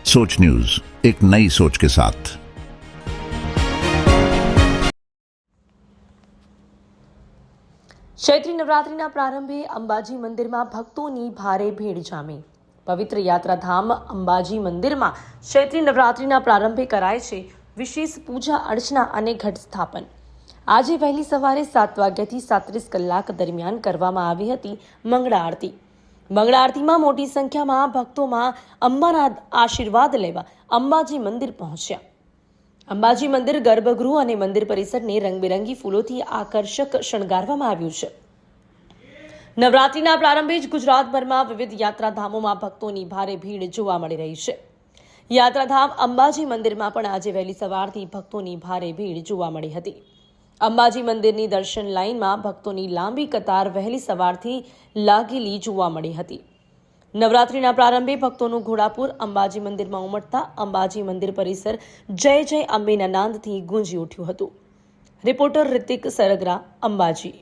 सोच न्यूज, एक नई सोच के साथ। ચૈત્રી નવરાત્રિના પ્રારંભે અંબાજી મંદિરમાં ભક્તોની ભારે ભીડ જામી। પવિત્ર યાત્રાધામ અંબાજી મંદિરમાં ચૈત્રી નવરાત્રિના પ્રારંભે કરાય છે વિશેષ પૂજા અર્ચના અને ઘટ સ્થાપન। આજે વહેલી સવારે 7 વાગ્યાથી 37 કલાક દરમિયાન કરવામાં આવી હતી મંગળા આરતી। મંગળા આરતીમાં મોટી સંખ્યામાં ભક્તોમાં અંબાના આશીર્વાદ લેવા અંબાજી મંદિર પહોંચ્યા। અંબાજી મંદિર ગર્ભગૃહ અને મંદિર પરિસરને રંગબેરંગી ફૂલોથી આકર્ષક શણગારવામાં આવ્યું છે। નવરાત્રિના પ્રારંભે જ ગુજરાતભરમાં વિવિધ યાત્રાધામોમાં ભક્તોની ભારે ભીડ જોવા મળી રહી છે। યાત્રાધામ અંબાજી મંદિરમાં પણ આજે વહેલી સવારથી ભક્તોની ભારે ભીડ જોવા મળી હતી। અંબાજી મંદિરની દર્શન લાઇનમાં ભક્તોની લાંબી કતાર વહેલી સવારથી લાગેલી જોવા મળી હતી। નવરાત્રિના પ્રારંભે ભક્તોનું ઘોડાપુર અંબાજી મંદિરમાં ઉમટતા અંબાજી મંદિર પરિસર જય જય અંબેના નાદથી ગુંજી ઉઠ્યું હતું। રિપોર્ટર રિતિક સરગરા, અંબાજી।